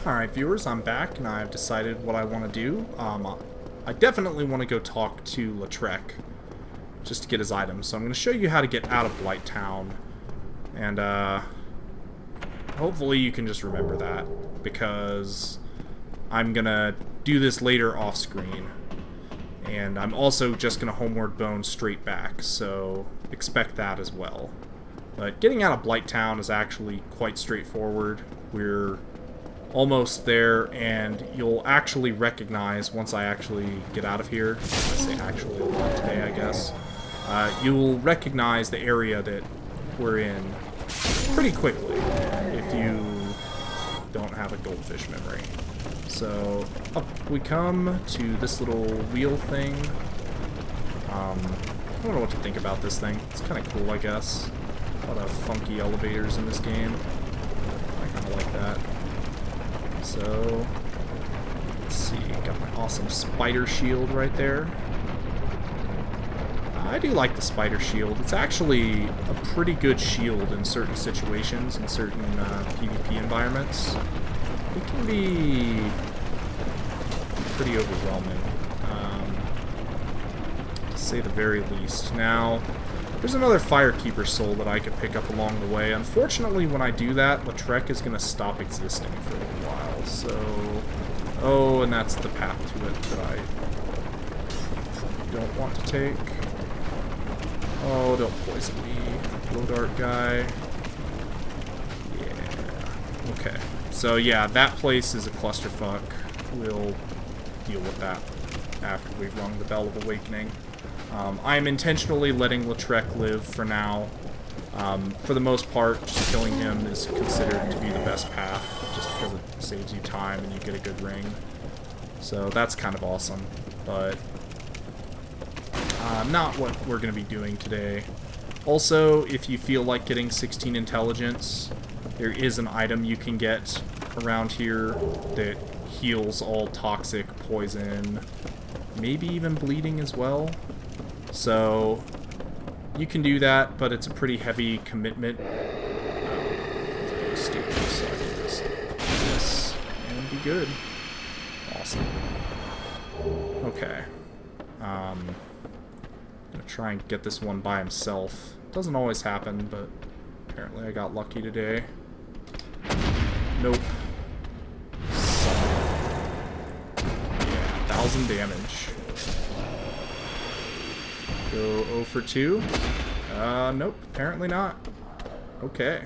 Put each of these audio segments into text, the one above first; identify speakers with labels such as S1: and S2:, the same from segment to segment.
S1: Alright, viewers, I'm back, and I've decided what I want to do. I definitely want to go talk to Lautrec, just to get his items. So I'm going to show you how to get out of Blight Town, and hopefully you can just remember that, because I'm going to do this later off-screen. And I'm also just going to Homeward Bone straight back, so expect that as well. But getting out of Blight Town is actually quite straightforward. We're almost there, and you'll actually recognize, once I actually get out of here, I say actually a lot today, I guess, you'll recognize the area that we're in pretty quickly if you don't have a goldfish memory. So up we come to this little wheel thing. I don't know what to think about this thing. It's kind of cool, I guess. A lot of funky elevators in this game. I kind of like that. So, let's see, got my awesome spider shield right there. I do like the spider shield. It's actually a pretty good shield in certain situations, in certain PvP environments. It can be pretty overwhelming, to say the very least. Now, there's another Firekeeper soul that I could pick up along the way. Unfortunately, when I do that, Lautrec is going to stop existing for a little while, so... Oh, and that's the path to it that I don't want to take. Oh, don't poison me, blow dart guy. Yeah, okay. So yeah, that place is a clusterfuck. We'll deal with that after we've rung the Bell of Awakening. I am intentionally letting Lautrec live for now. For the most part, just killing him is considered to be the best path, just because it saves you time and you get a good ring. So that's kind of awesome, but not what we're going to be doing today. Also, if you feel like getting 16 intelligence, there is an item you can get around here that heals all toxic, poison, maybe even bleeding as well. So, you can do that, but it's a pretty heavy commitment. It's being stupid, so I can just do this and be good. Awesome. Okay. I'm gonna try and get this one by himself. Doesn't always happen, but apparently I got lucky today. Nope. Yeah, 1,000 damage. Go 0 for 2. Nope, apparently not. Okay.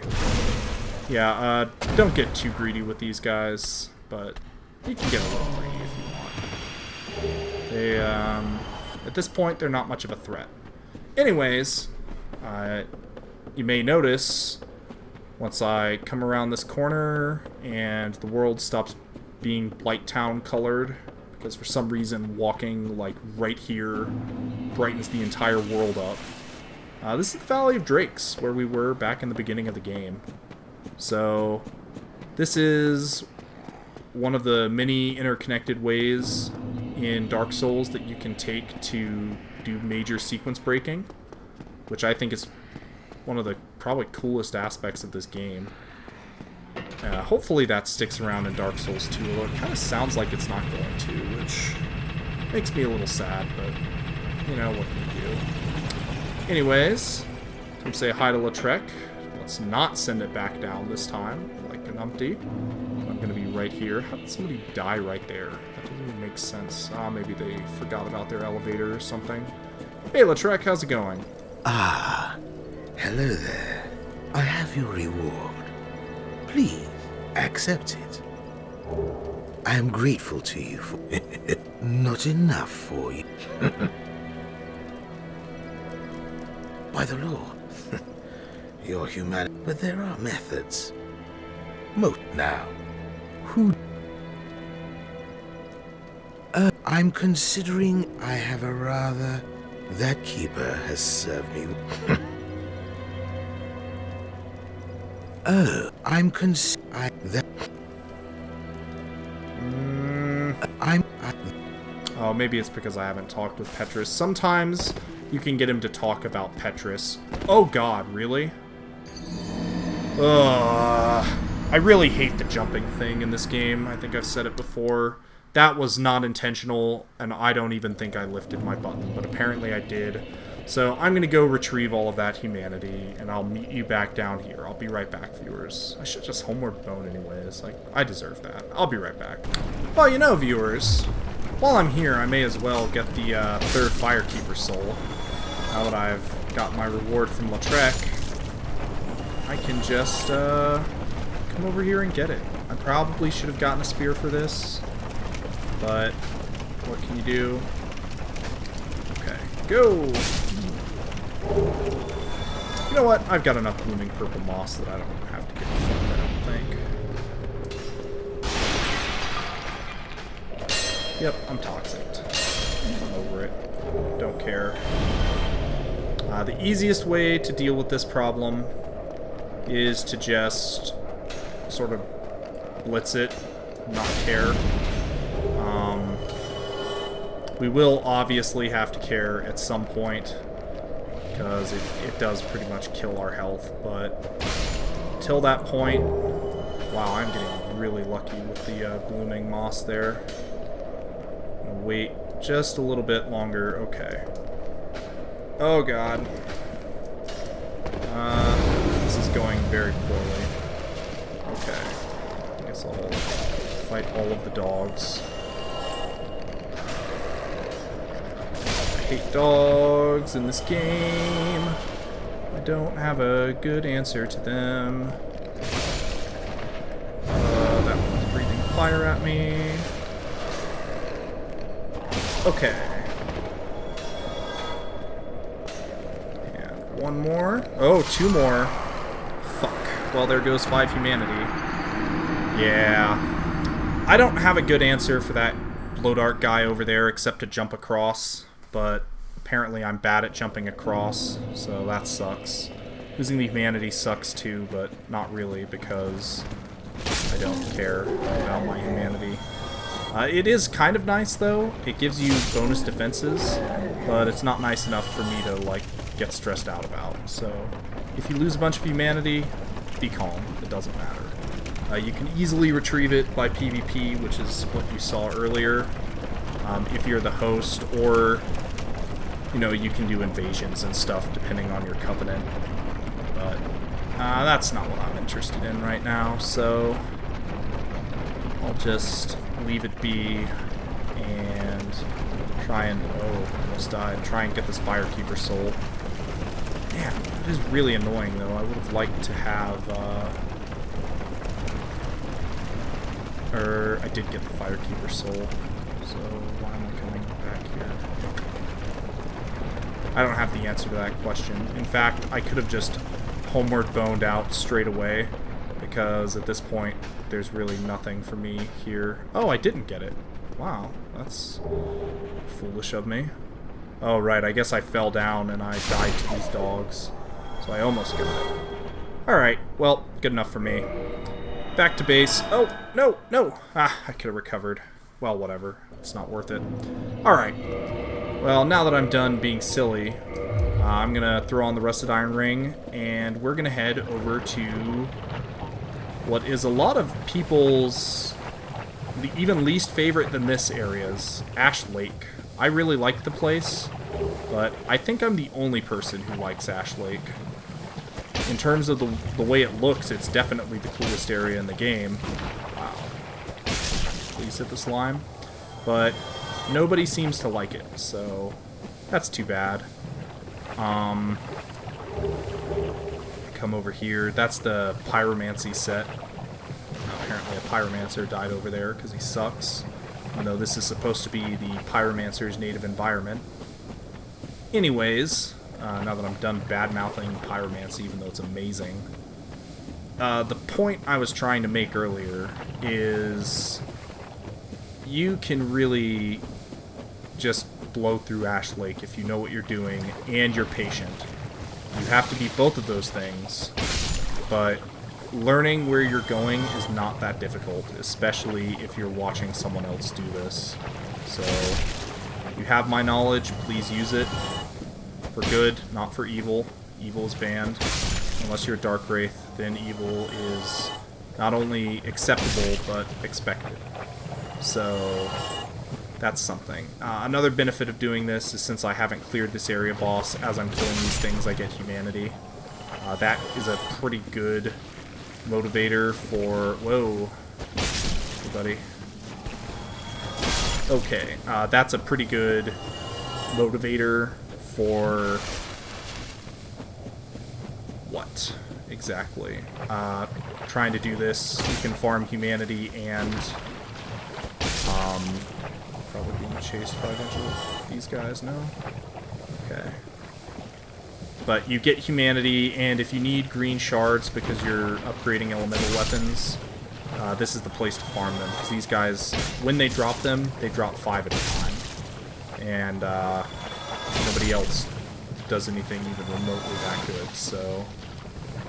S1: Yeah, don't get too greedy with these guys, but you can get a little greedy if you want. They, at this point, they're not much of a threat. Anyways, you may notice, once I come around this corner and the world stops being Blight Town colored, because for some reason walking like right here brightens the entire world up. This is the Valley of Drakes, where we were back in the beginning of the game. So this is one of the many interconnected ways in Dark Souls that you can take to do major sequence breaking, which I think is one of the probably coolest aspects of this game. Hopefully that sticks around in Dark Souls 2, although it kind of sounds like it's not going to, which makes me a little sad, but, you know, what can you do? Anyways, come say hi to Lautrec. Let's not send it back down this time, like an umpty. I'm going to be right here. How did somebody die right there? That doesn't even make sense. Maybe they forgot about their elevator or something. Hey, Lautrec, how's it going?
S2: Ah, hello there. I have your reward. Please, accept it. I am grateful to you for... Not enough for you. By the Lord. You're human. But there are methods. Now. Who... I'm considering I have a rather... That keeper has served me... Oh, I'm
S1: Oh, maybe it's because I haven't talked with Petrus. Sometimes you can get him to talk about Petrus. Oh god, really? Ugh. I really hate the jumping thing in this game. I think I've said it before. That was not intentional, and I don't even think I lifted my button, but apparently I did. So I'm going to go retrieve all of that humanity, and I'll meet you back down here. I'll be right back, viewers. I should just homeward bone anyways. Like, I deserve that. I'll be right back. Well, you know, viewers, while I'm here, I may as well get the third Firekeeper soul. Now that I've got my reward from Lautrec, I can just come over here and get it. I probably should have gotten a spear for this, but what can you do? Okay, go! You know what? I've got enough blooming purple moss that I don't have to get fucked, I don't think. Yep, I'm toxic. I'm over it. Don't care. The easiest way to deal with this problem is to just sort of blitz it, not care. We will obviously have to care at some point, because it does pretty much kill our health, but till that point, wow, I'm getting really lucky with the blooming moss there. I'm gonna wait just a little bit longer. Okay. Oh god. This is going very poorly. Okay. I guess I'll fight all of the dogs. I hate dogs in this game. I don't have a good answer to them. That one's breathing fire at me. Okay. And one more. Oh, two more. Fuck. Well, there goes 5 humanity. Yeah. I don't have a good answer for that blow dart guy over there except to jump across, but apparently I'm bad at jumping across, so that sucks. Losing the humanity sucks too, but not really because I don't care about my humanity. It is kind of nice though. It gives you bonus defenses, but it's not nice enough for me to like get stressed out about. So if you lose a bunch of humanity, be calm. It doesn't matter. You can easily retrieve it by PvP, which is what you saw earlier. If you're the host, or you know, you can do invasions and stuff depending on your covenant. But that's not what I'm interested in right now, so I'll just leave it be and try and, oh, almost died, try and get this Firekeeper soul. Man, it is really annoying though. I would have liked to have, I did get the Firekeeper soul, so why am I coming back here? I don't have the answer to that question. In fact, I could have just homeward boned out straight away, because at this point, there's really nothing for me here. Oh, I didn't get it. Wow, that's foolish of me. Oh, right, I guess I fell down and I died to these dogs, so I almost got it. Alright, well, good enough for me. Back to base. Oh, no, no! Ah, I could have recovered. Well, whatever. It's not worth it. Alright. Well, now that I'm done being silly, I'm gonna throw on the Rusted Iron Ring, and we're gonna head over to what is a lot of people's even least favorite than this area's Ash Lake. I really like the place, but I think I'm the only person who likes Ash Lake. In terms of the way it looks, it's definitely the coolest area in the game. Wow. Please hit the slime. But nobody seems to like it, so that's too bad. Come over here. That's the Pyromancy set. Apparently a Pyromancer died over there because he sucks. Even though this is supposed to be the Pyromancer's native environment. Anyways, now that I'm done bad-mouthing Pyromancy, even though it's amazing, the point I was trying to make earlier is you can really just blow through Ash Lake if you know what you're doing and you're patient. You have to be both of those things, but learning where you're going is not that difficult, especially if you're watching someone else do this. So, you have my knowledge, please use it. For good, not for evil. Evil is banned. Unless you're a Dark Wraith, then evil is not only acceptable, but expected. So that's something. Another benefit of doing this is since I haven't cleared this area boss, as I'm killing these things, I get humanity. That is a pretty good motivator for... Whoa. Hey, buddy. Okay, that's a pretty good motivator for... what exactly? Trying to do this, you can farm humanity and probably being chased by a bunch of these guys, no? Okay. But you get humanity, and if you need green shards because you're upgrading elemental weapons, this is the place to farm them, because these guys, when they drop them, they drop 5 at a time. And nobody else does anything even remotely that good, so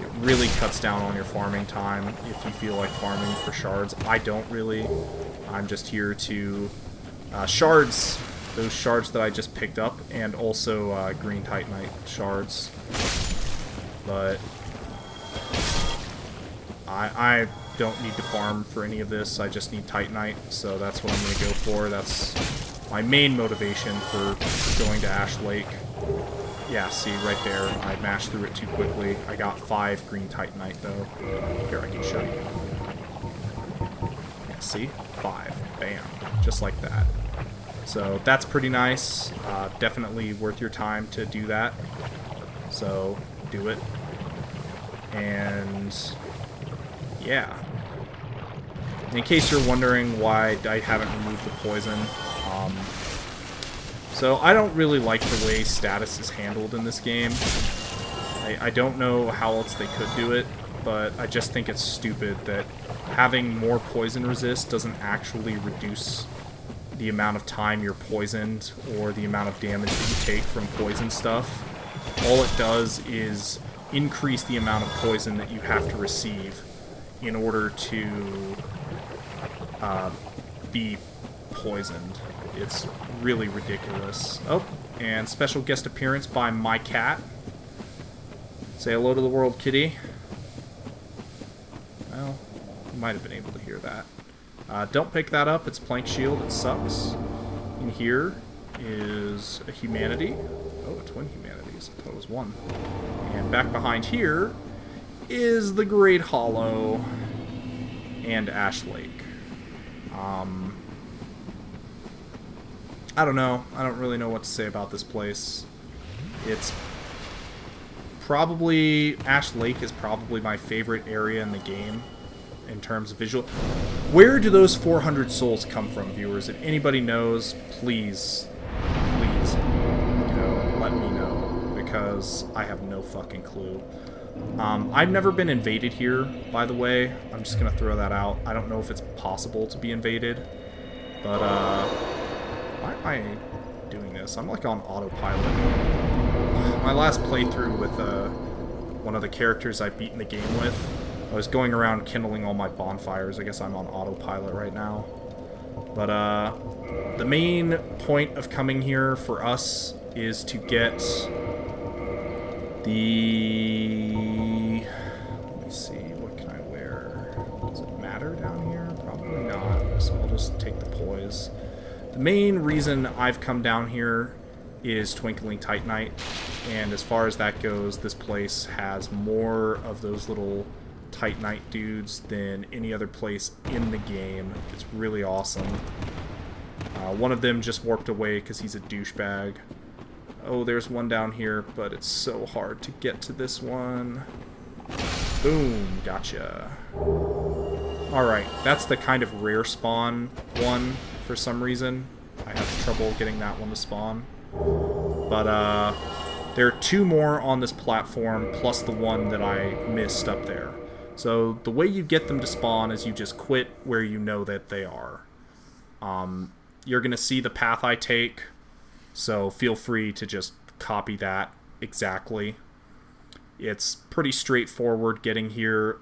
S1: it really cuts down on your farming time if you feel like farming for shards. I don't really. I'm just here to shards, those shards that I just picked up, and also green titanite shards. But I don't need to farm for any of this. I just need titanite, so that's what I'm going to go for. That's my main motivation for going to Ash Lake. Yeah, see, right there, I mashed through it too quickly. I got 5 green titanite, though. Here, I can show you. Yeah, see? 5. Bam. Just like that. So, that's pretty nice. Definitely worth your time to do that. So, do it. And... yeah. In case you're wondering why I haven't removed the poison, so I don't really like the way status is handled in this game. I don't know how else they could do it, but I just think it's stupid that having more poison resist doesn't actually reduce the amount of time you're poisoned or the amount of damage that you take from poison stuff. All it does is increase the amount of poison that you have to receive in order to be poisoned. It's really ridiculous. Oh, and special guest appearance by my cat. Say hello to the world, kitty. Well, you might have been able to hear that. Don't pick that up. It's plank shield. It sucks. In here is a humanity. Oh, a twin humanities. I thought it was one. And back behind here is the Great Hollow and Ash Lake. I don't know. I don't really know what to say about this place. It's probably... Ash Lake is probably my favorite area in the game in terms of visual. Where do those 400 souls come from, viewers? If anybody knows, please, let me know, because I have no fucking clue. I've never been invaded here, by the way. I'm just gonna throw that out. I don't know if it's possible to be invaded, but why am I doing this? I'm like on autopilot. My last playthrough with one of the characters I beat in the game with, I was going around kindling all my bonfires. I guess I'm on autopilot right now. But the main point of coming here for us is to get the... let me see, what can I wear? Does it matter down here? Probably not, so I'll just take the poise. The main reason I've come down here is Twinkling Titanite, and as far as that goes, this place has more of those little Titanite dudes than any other place in the game. It's really awesome. One of them just warped away because he's a douchebag. Oh, there's one down here, but it's so hard to get to this one. Boom, gotcha. Alright, that's the kind of rare spawn one for some reason. I have trouble getting that one to spawn. But there are 2 more on this platform, plus the one that I missed up there. So the way you get them to spawn is you just quit where you know that they are. You're going to see the path I take, so feel free to just copy that exactly. It's pretty straightforward getting here.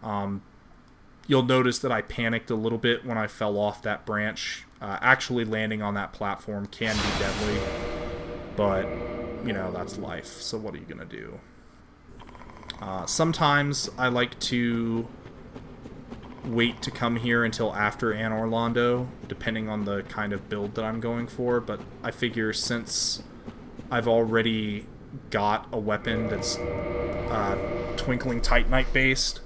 S1: You'll notice that I panicked a little bit when I fell off that branch. Actually landing on that platform can be deadly, but, you know, that's life, so what are you going to do? Sometimes I like to wait to come here until after Anne Orlando, depending on the kind of build that I'm going for, but I figure since I've already got a weapon that's Twinkling Titanite based,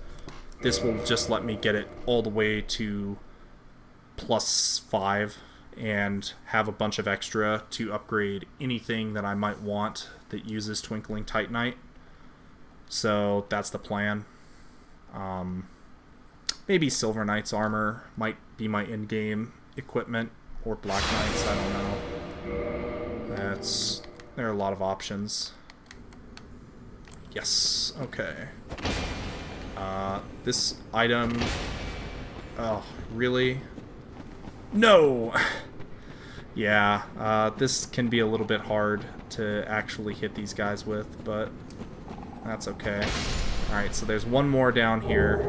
S1: this will just let me get it all the way to +5 and have a bunch of extra to upgrade anything that I might want that uses Twinkling Titanite. So that's the plan. Maybe Silver Knight's armor might be my in-game equipment, or Black Knight's, I don't know. There are a lot of options. Yes, okay. This item... Oh, really? No! Yeah, this can be a little bit hard to actually hit these guys with, but that's okay. Alright, so there's one more down here,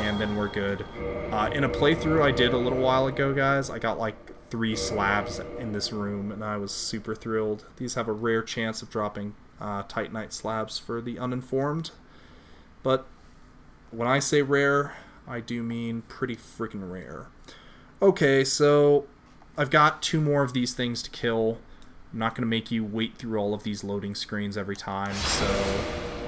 S1: and then we're good. In a playthrough I did a little while ago, guys, I got like 3 slabs in this room, and I was super thrilled. These have a rare chance of dropping Titanite slabs for the uninformed, but when I say rare, I do mean pretty freaking rare. Okay, so I've got 2 more of these things to kill. I'm not going to make you wait through all of these loading screens every time, so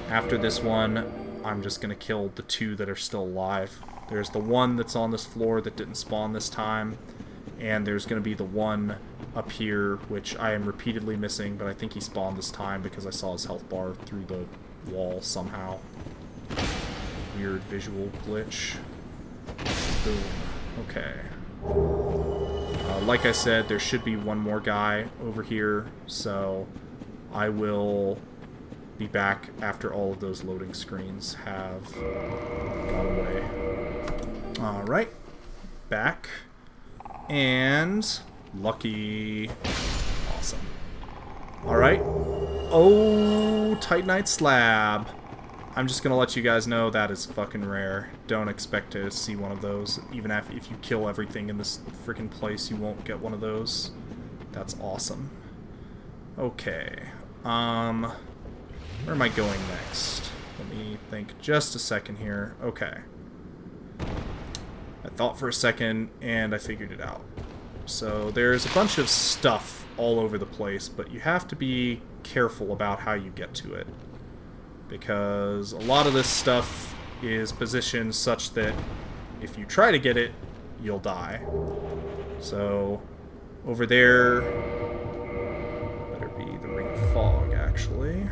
S1: after this one, I'm just going to kill the 2 that are still alive. There's the one that's on this floor that didn't spawn this time, and there's going to be the one up here, which I am repeatedly missing, but I think he spawned this time because I saw his health bar through the wall somehow. Weird visual glitch. Boom. Okay. Like I said, there should be one more guy over here, so I will be back after all of those loading screens have gone away. Alright. Back. And... lucky. Awesome. Alright. Oh, Titanite slab. I'm just gonna let you guys know that is fucking rare. Don't expect to see one of those. Even if you kill everything in this freaking place, you won't get one of those. That's awesome. Okay. Where am I going next? Let me think just a second here. Okay. I thought for a second, and I figured it out. So there's a bunch of stuff all over the place, but you have to be careful about how you get to it, because a lot of this stuff is positioned such that if you try to get it, you'll die. So over there, better be the Ring of Fog, actually.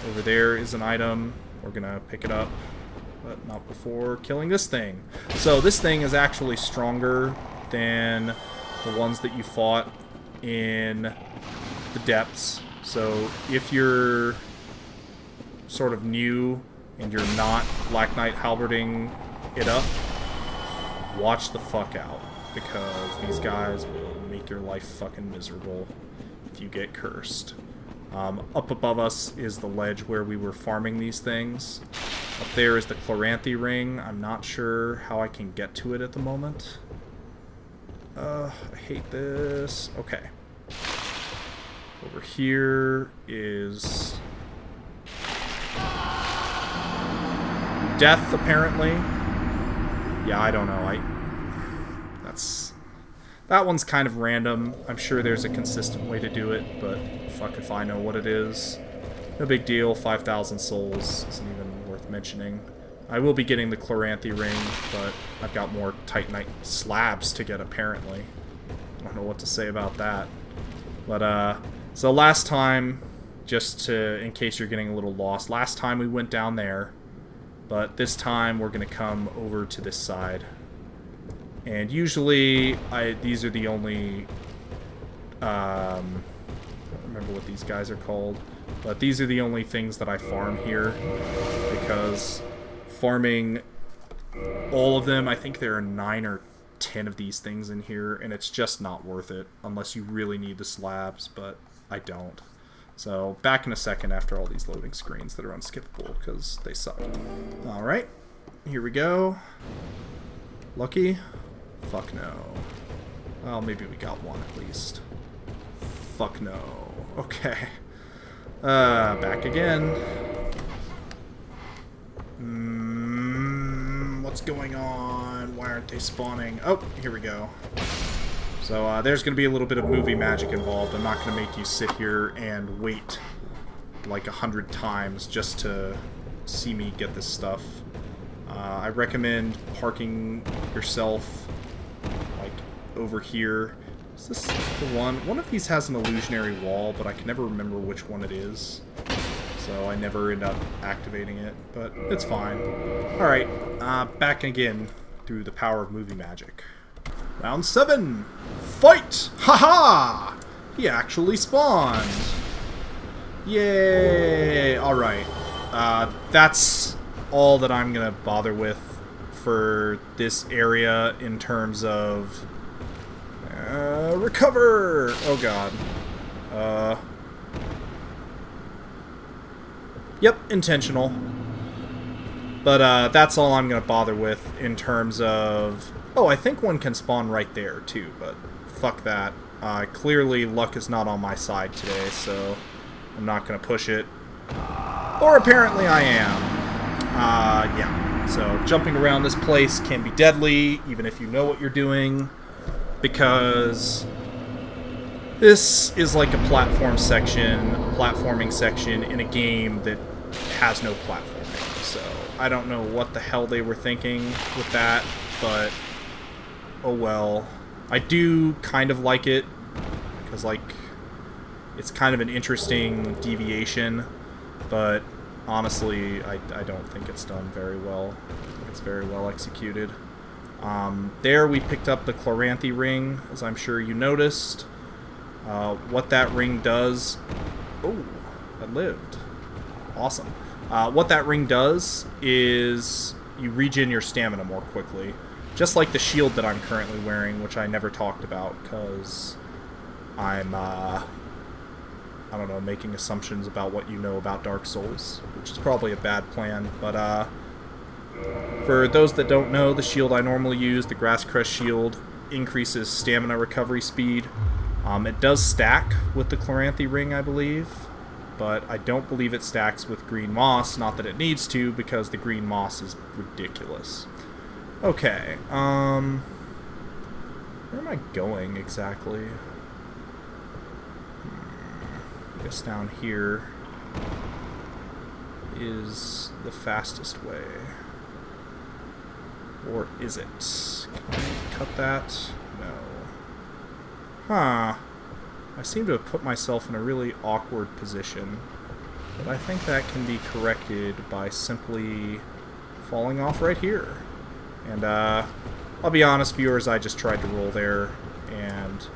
S1: Over there is an item. We're gonna pick it up, but not before killing this thing. So this thing is actually stronger than the ones that you fought in the depths. So if you're sort of new and you're not Black Knight halberding it up, watch the fuck out, because these guys will make your life fucking miserable if you get cursed. Up above us is the ledge where we were farming these things. Up there is the Chloranthy ring. I'm not sure how I can get to it at the moment. I hate this. Okay. Over here is death, apparently. Yeah, I don't know. That one's kind of random. I'm sure there's a consistent way to do it, but fuck if I know what it is. No big deal. 5,000 souls isn't even worth mentioning. I will be getting the Chloranthy ring, but I've got more Titanite slabs to get, apparently. I don't know what to say about that. But, so last time, in case you're getting a little lost, last time we went down there, but this time we're going to come over to this side. And usually, these are the only, I don't remember what these guys are called, but these are the only things that I farm here, because farming all of them, I think there are 9 or 10 of these things in here, and it's just not worth it, unless you really need the slabs, but I don't. So, back in a second after all these loading screens that are unskippable, because they suck. Alright, here we go. Lucky? Fuck no. Well, maybe we got one at least. Fuck no. Okay. Back again. What's going on? Why aren't they spawning? Oh, here we go. So there's going to be a little bit of movie magic involved. I'm not going to make you sit here and wait like 100 times just to see me get this stuff. I recommend parking yourself like over here. Is this the one? One of these has an illusionary wall, but I can never remember which one it is. So I never end up activating it, but it's fine. Alright, back again through the power of movie magic. Round 7! Fight! Haha! He actually spawned! Yay! Alright. That's all that I'm gonna bother with for this area in terms of... recover! Oh god. Yep, intentional. But that's all I'm gonna bother with in terms of... Oh, I think one can spawn right there, too, but fuck that. Clearly, luck is not on my side today, so I'm not gonna push it. Or apparently I am. Yeah. So, jumping around this place can be deadly, even if you know what you're doing, because this is like a platforming section in a game that has no platforming. So, I don't know what the hell they were thinking with that, but oh well. I do kind of like it, because, like, it's kind of an interesting deviation, but honestly, I don't think it's done very well. I think it's very well executed. There we picked up the Chloranthy ring, as I'm sure you noticed. What that ring does... Oh, I lived. Awesome. What that ring does is you regen your stamina more quickly. Just like the shield that I'm currently wearing, which I never talked about, because I'm, I don't know, making assumptions about what you know about Dark Souls, which is probably a bad plan, but, for those that don't know, the shield I normally use, the Grass Crest shield, increases stamina recovery speed. It does stack with the Chloranthy ring, I believe, but I don't believe it stacks with green moss, not that it needs to, because the green moss is ridiculous. Okay, where am I going exactly? I guess down here is the fastest way. Or is it? Can I cut that? No. Huh. I seem to have put myself in a really awkward position, but I think that can be corrected by simply falling off right here. And, I'll be honest, viewers, I just tried to roll there, and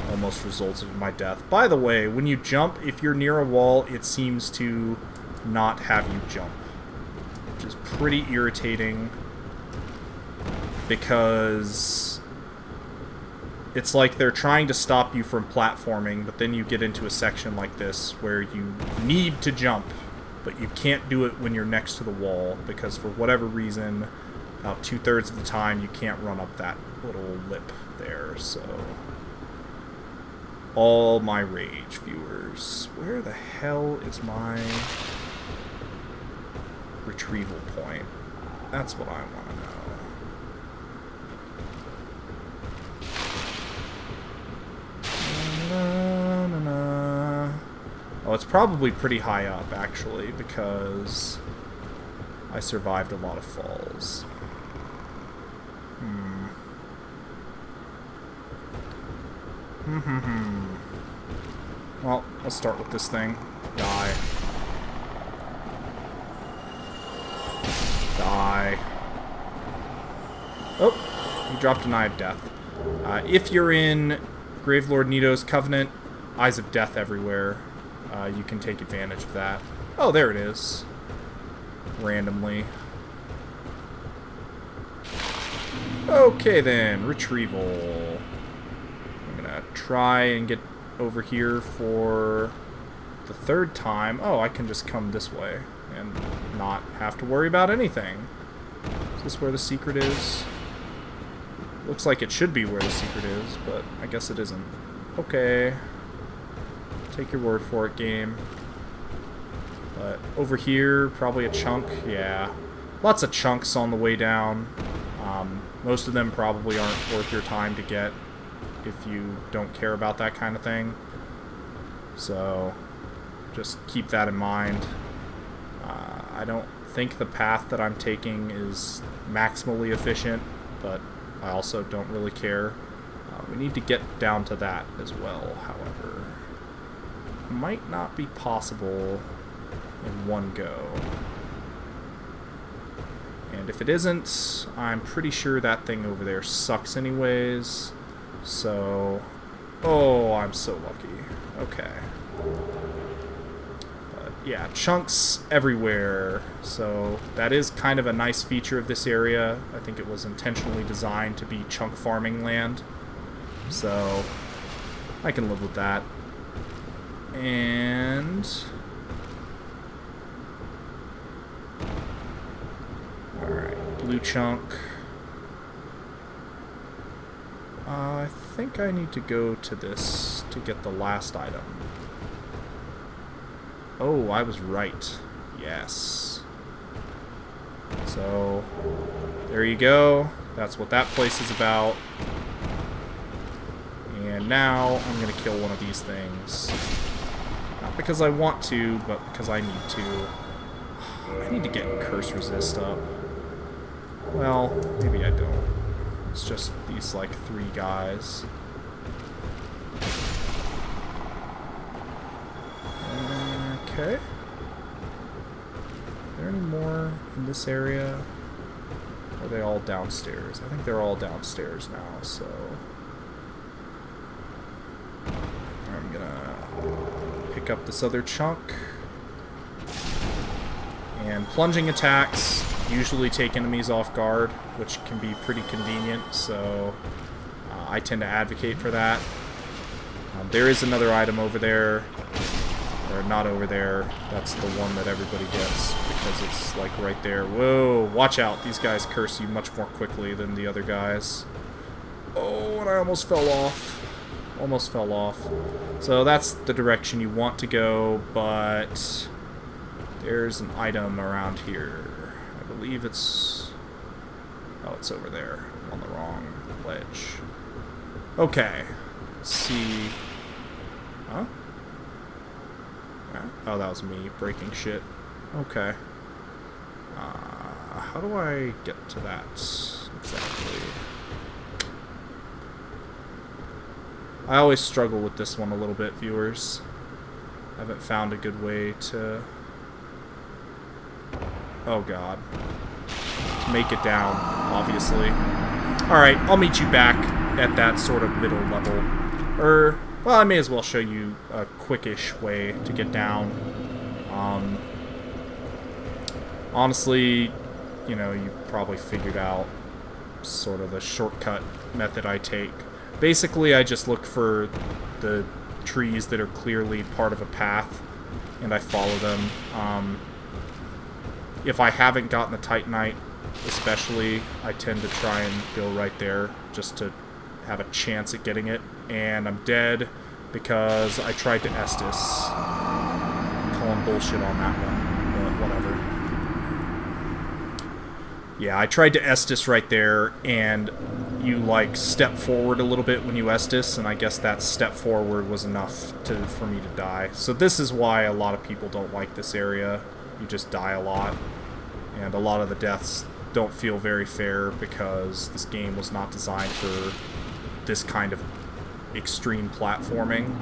S1: almost resulted in my death. By the way, when you jump, if you're near a wall, it seems to not have you jump, which is pretty irritating, because it's like they're trying to stop you from platforming, but then you get into a section like this where you need to jump, but you can't do it when you're next to the wall, because for whatever reason, about 2/3 of the time, you can't run up that little lip there, so... All my rage, viewers. Where the hell is my retrieval point? That's what I want to know. Na, na, na. Oh, it's probably pretty high up, actually, because I survived a lot of falls. Well, let's start with this thing. Die. Die. Oh, you dropped an Eye of Death. If you're in Gravelord Nito's Covenant, Eyes of Death everywhere. You can take advantage of that. Oh, there it is. Randomly. Okay then, retrieval. I'm gonna try and get over here for the 3rd time. Oh, I can just come this way and not have to worry about anything. Is this where the secret is? Looks like it should be where the secret is, but I guess it isn't. Okay. Take your word for it, game. But over here, probably a chunk. Yeah. Lots of chunks on the way down. Most of them probably aren't worth your time to get if you don't care about that kind of thing. So just keep that in mind. I don't think the path that I'm taking is maximally efficient, but I also don't really care. We need to get down to that as well, however. Might not be possible in one go. And if it isn't, I'm pretty sure that thing over there sucks anyways. So... Oh, I'm so lucky. Okay. But yeah, chunks everywhere. So that is kind of a nice feature of this area. I think it was intentionally designed to be chunk farming land. So I can live with that. And... Alright, blue chunk. I think I need to go to this to get the last item. Oh, I was right. Yes. So, there you go. That's what that place is about. And now, I'm gonna kill one of these things. Not because I want to, but because I need to. I need to get curse resist up. Well, maybe I don't. It's just these, like, 3 guys. Okay. Are there any more in this area? Or are they all downstairs? I think they're all downstairs now, so... I'm gonna pick up this other chunk. And plunging attacks usually take enemies off guard, which can be pretty convenient, so I tend to advocate for that. There is another item over there, or not over there. That's the one that everybody gets, because it's like right there. Whoa, watch out, these guys curse you much more quickly than the other guys. Oh, and I almost fell off. Almost fell off. So that's the direction you want to go, but there's an item around here. I believe it's... Oh, it's over there. I'm on the wrong ledge. Okay. Let's see... Huh? Oh, that was me breaking shit. Okay. How do I get to that exactly? I always struggle with this one a little bit, viewers. I haven't found a good way to... Oh god. To make it down, obviously. Alright, I'll meet you back at that sort of middle level. Well, I may as well show you a quickish way to get down. Honestly, you know, you probably figured out sort of the shortcut method I take. Basically, I just look for the trees that are clearly part of a path, and I follow them. If I haven't gotten the Titanite, especially, I tend to try and go right there, just to have a chance at getting it. And I'm dead because I tried to Estus. Calling bullshit on that one, but whatever. Yeah, I tried to Estus right there, and you, like, step forward a little bit when you Estus, and I guess that step forward was enough for me to die. So this is why a lot of people don't like this area. You just die a lot, and a lot of the deaths don't feel very fair because this game was not designed for this kind of extreme platforming,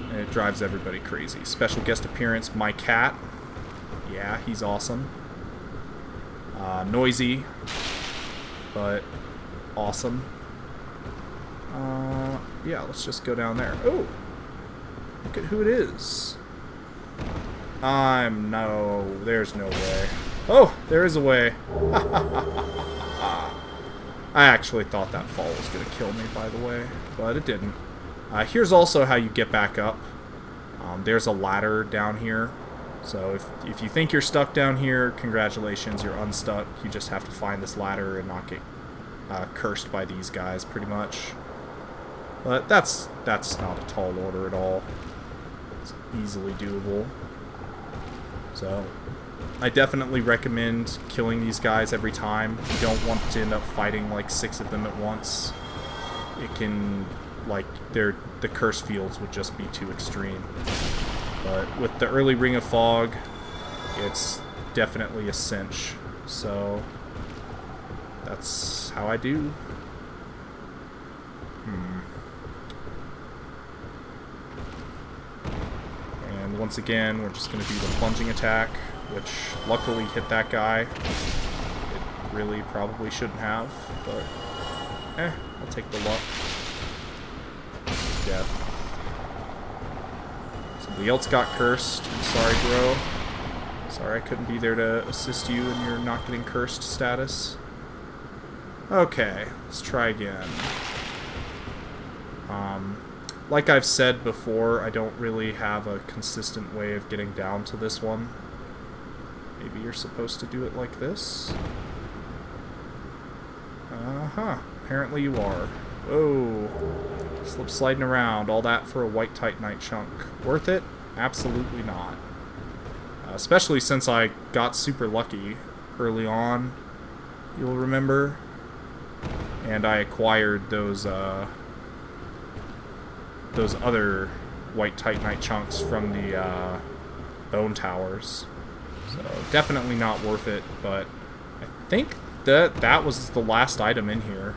S1: and it drives everybody crazy. Special guest appearance, my cat. Yeah, he's awesome. Noisy, but awesome. Yeah, let's just go down there. Oh, look at who it is. There's no way. Oh, there is a way. I actually thought that fall was going to kill me, by the way, but it didn't. Here's also how you get back up. There's a ladder down here. So if you think you're stuck down here, congratulations, you're unstuck. You just have to find this ladder and not get cursed by these guys, pretty much. But that's not a tall order at all. It's easily doable. So, I definitely recommend killing these guys every time. You don't want to end up fighting like 6 of them at once. It can, like, the curse fields would just be too extreme. But with the early Ring of Fog, it's definitely a cinch. So that's how I do. And once again, we're just going to do the plunging attack, which luckily hit that guy. It really probably shouldn't have, but I'll take the luck. Death. Somebody else got cursed. I'm sorry, bro. Sorry I couldn't be there to assist you in your not getting cursed status. Okay, let's try again. Like I've said before, I don't really have a consistent way of getting down to this one. Maybe you're supposed to do it like this? Uh-huh. Apparently you are. Whoa. Slip sliding around. All that for a white Titanite chunk. Worth it? Absolutely not. Especially since I got super lucky early on, you'll remember. And I acquired those other white Titanite chunks from the bone towers. So definitely not worth it, but I think that was the last item in here.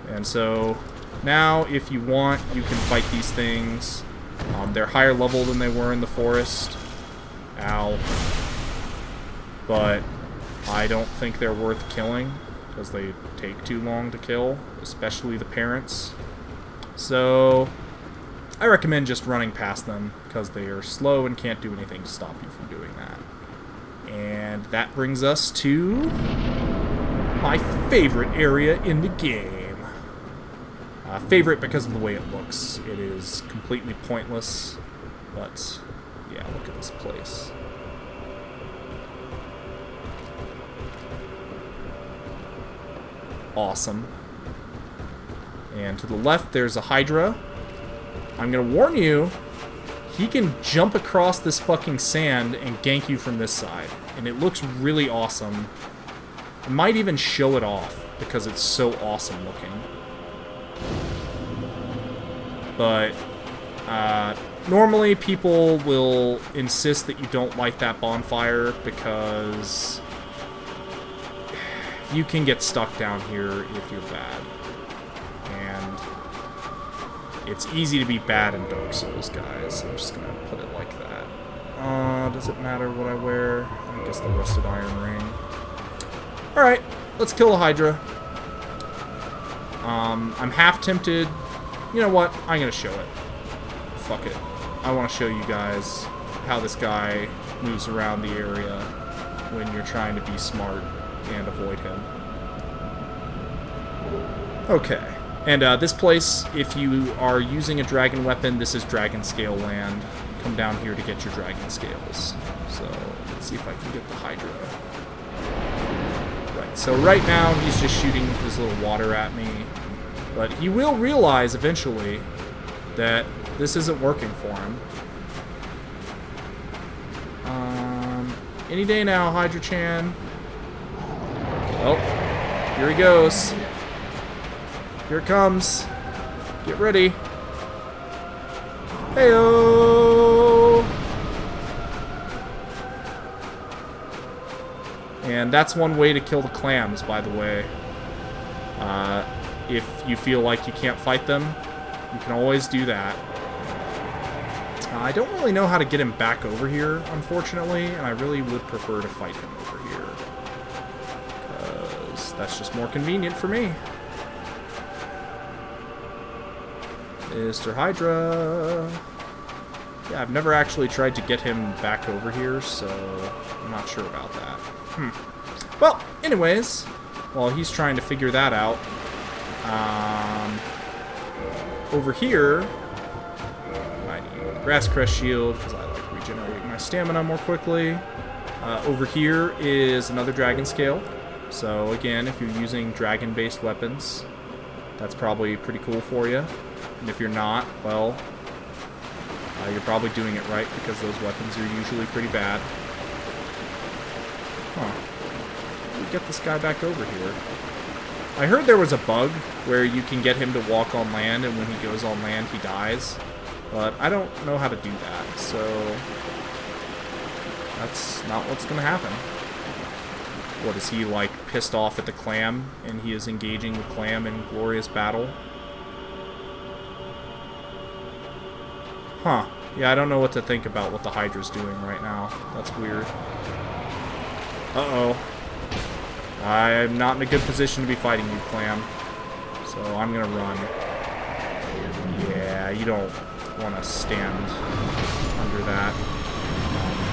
S1: And so now if you want, you can fight these things. They're higher level than they were in the forest. Ow. But I don't think they're worth killing because they take too long to kill, especially the parents. So I recommend just running past them because they are slow and can't do anything to stop you from doing that. And that brings us to my favorite area in the game. Favorite because of the way it looks. It is completely pointless, but yeah, look at this place. Awesome. And to the left, there's a Hydra. I'm gonna warn you, he can jump across this fucking sand and gank you from this side. And it looks really awesome. I might even show it off because it's so awesome looking. But normally people will insist that you don't light that bonfire because you can get stuck down here if you're bad. And it's easy to be bad in Dark Souls, guys. I'm just gonna put it like that. Does it matter what I wear? I guess the Rusted Iron Ring. Alright, let's kill a Hydra. I'm half tempted. You know what? I'm gonna show it. Fuck it. I want to show you guys how this guy moves around the area when you're trying to be smart and avoid him. Okay. And this place, if you are using a dragon weapon, this is dragon scale land. Come down here to get your dragon scales. So, let's see if I can get the Hydra. Right, so right now he's just shooting his little water at me. But he will realize eventually that this isn't working for him. Any day now, Hydra-chan. Oh, here he goes. Here it comes. Get ready. Heyo! And that's one way to kill the clams, by the way. If you feel like you can't fight them, you can always do that. I don't really know how to get him back over here, unfortunately, and I really would prefer to fight him over here. Because that's just more convenient for me. Mr. Hydra. Yeah, I've never actually tried to get him back over here, so I'm not sure about that. Well, anyways, while he's trying to figure that out, over here, I need a Grass Crest Shield, because I like regenerating my stamina more quickly. Over here is another Dragon Scale. So again, if you're using dragon-based weapons, that's probably pretty cool for you. And if you're not, well, you're probably doing it right, because those weapons are usually pretty bad. get this guy back over here. I heard there was a bug where you can get him to walk on land, and when he goes on land, he dies. But I don't know how to do that, so that's not what's going to happen. What, is he, like, pissed off at the Clam, and he is engaging the Clam in glorious battle? Huh. Yeah, I don't know what to think about what the Hydra's doing right now. That's weird. Uh-oh. I'm not in a good position to be fighting you, Clam. So I'm gonna run. Yeah, you don't want to stand under that.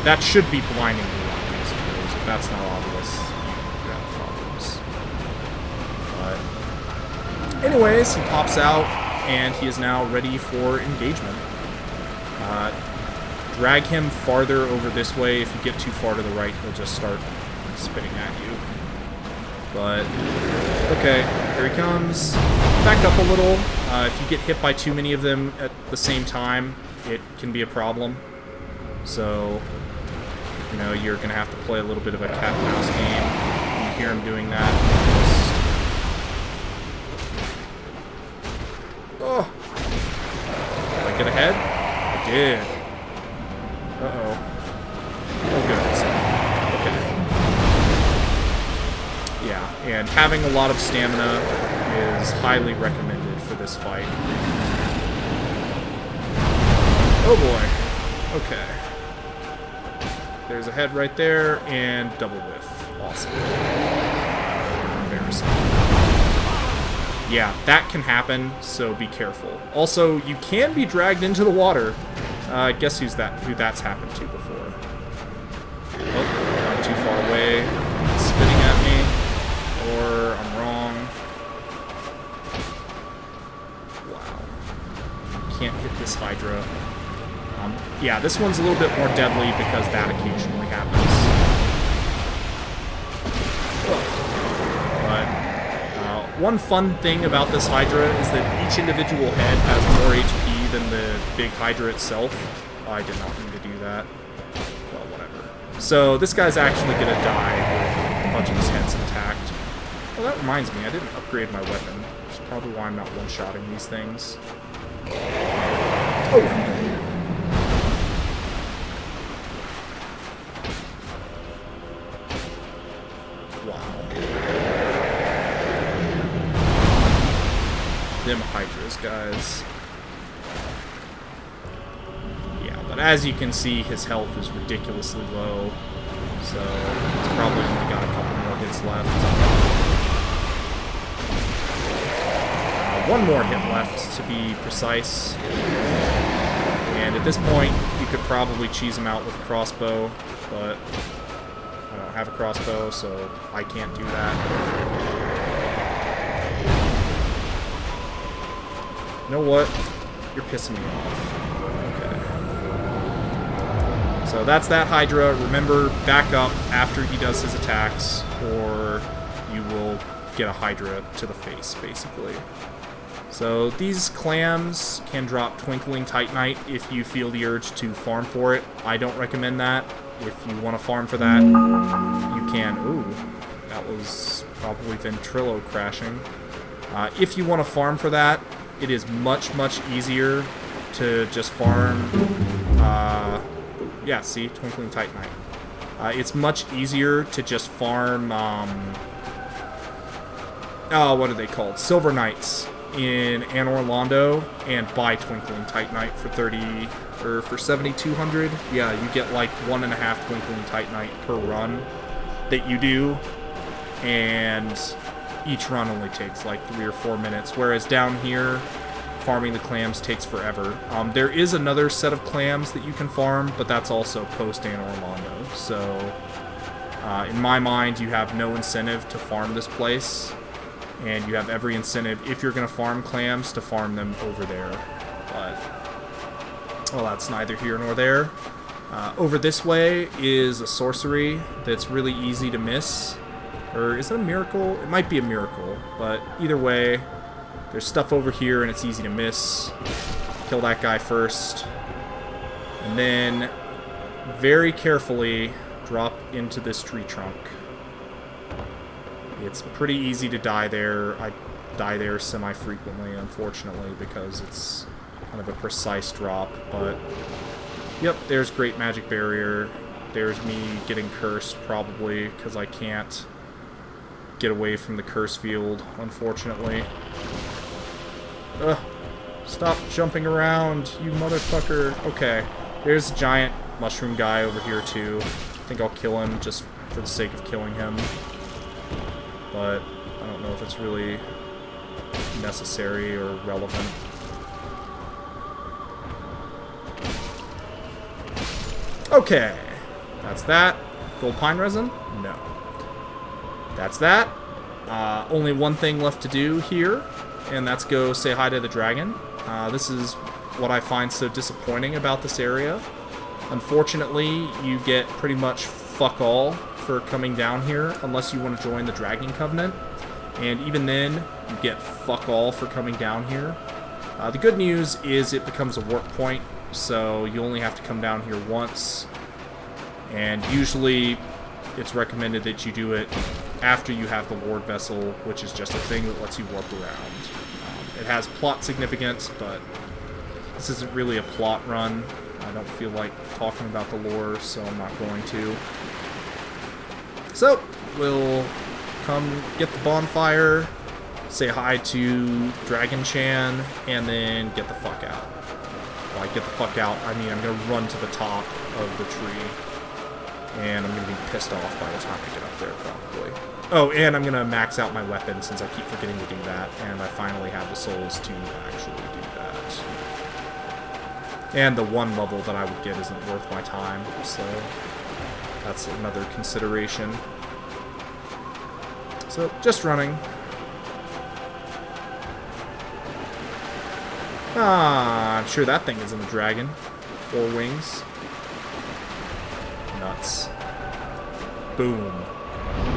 S1: That should be blinding you, I suppose. If that's not obvious, you have problems. But anyways, he pops out, and he is now ready for engagement. Drag him farther over this way. If you get too far to the right, he'll just start spitting at you. But, okay, here he comes. Back up a little. If you get hit by too many of them at the same time, it can be a problem. So, you know, you're going to have to play a little bit of a cat and mouse game. You hear him doing that. Oh! Did I get ahead? I did. Uh-oh. Oh, good. Okay. Yeah, and having a lot of stamina is highly recommended for this fight. Oh boy. Okay. There's a head right there, and double whiff. Awesome. Embarrassing. Yeah, that can happen, so be careful. Also, you can be dragged into the water. Guess who that's happened to before. Oh, I'm too far away. It's spitting at me. Or I'm wrong. Wow. Can't hit this Hydra. Yeah, this one's a little bit more deadly because that occasionally happens. But one fun thing about this Hydra is that each individual head has more HP than the big Hydra itself. Oh, I did not mean to do that. Well, whatever. So this guy's actually going to die with a bunch of his heads intact. Well, that reminds me, I didn't upgrade my weapon, which is probably why I'm not one-shotting these things. Oh! Them Hydras, guys. Yeah, but as you can see, his health is ridiculously low, so he's probably only got a couple more hits left. One more hit left, to be precise. And at this point, you could probably cheese him out with a crossbow, but I don't have a crossbow, so I can't do that. You know what? You're pissing me off. Okay. So that's that Hydra. Remember, back up after he does his attacks, or you will get a Hydra to the face, basically. So these Clams can drop Twinkling Titanite if you feel the urge to farm for it. I don't recommend that. If you want to farm for that, you can. Ooh, that was probably Ventrilo crashing. If you want to farm for that, it is much, much easier to just farm, yeah, see, Twinkling Titanite. It's much easier to just farm, what are they called? Silver Knights in Anor Londo and buy Twinkling Titanite for 30, or for 7,200. Yeah, you get like 1.5 Twinkling Titanite per run that you do, and each run only takes like 3 or 4 minutes, whereas down here, farming the Clams takes forever. There is another set of Clams that you can farm, but that's also post-Anor Londo, so in my mind, you have no incentive to farm this place, and you have every incentive, if you're going to farm Clams, to farm them over there. But, well, that's neither here nor there. Over this way is a sorcery that's really easy to miss. Or is it a miracle? It might be a miracle, but either way, there's stuff over here and it's easy to miss. Kill that guy first. And then, very carefully, drop into this tree trunk. It's pretty easy to die there. I die there semi-frequently, unfortunately, because it's kind of a precise drop, but yep, there's Great Magic Barrier. There's me getting cursed, probably, because I can't get away from the curse field, unfortunately. Ugh. Stop jumping around, you motherfucker. Okay, there's a giant mushroom guy over here, too. I think I'll kill him just for the sake of killing him. But I don't know if it's really necessary or relevant. Okay, that's that. Gold pine resin? No. That's that. Only one thing left to do here, and that's go say hi to the dragon. This is what I find so disappointing about this area. Unfortunately, you get pretty much fuck all for coming down here unless you want to join the Dragon Covenant. And even then, you get fuck all for coming down here. The good news is it becomes a warp point, so you only have to come down here once. And usually, it's recommended that you do it after you have the Ward Vessel, which is just a thing that lets you warp around. It has plot significance, but this isn't really a plot run. I don't feel like talking about the lore, so I'm not going to. So, we'll come get the bonfire, say hi to Dragon Chan, and then get the fuck out. By get the fuck out, I mean I'm going to run to the top of the tree, and I'm going to be pissed off by the time I get up there, probably. Oh, and I'm going to max out my weapon since I keep forgetting to do that, and I finally have the souls to actually do that. And the one level that I would get isn't worth my time, so that's another consideration. So, just running. I'm sure that thing isn't a dragon. 4 wings. Nuts. Boom.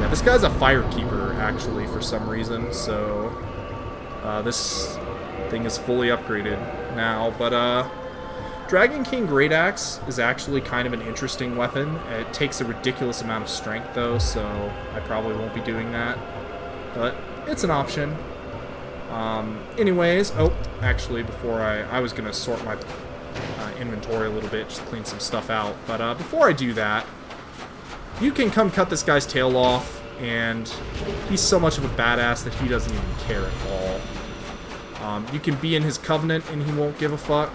S1: Yeah, this guy's a firekeeper, actually, for some reason, so this thing is fully upgraded now, but Dragon King Great Axe is actually kind of an interesting weapon. It takes a ridiculous amount of strength, though, so I probably won't be doing that, but it's an option. Anyways, oh, actually, before I was going to sort my inventory a little bit, just clean some stuff out, but before I do that, you can come cut this guy's tail off, and he's so much of a badass that he doesn't even care at all. You can be in his covenant and he won't give a fuck.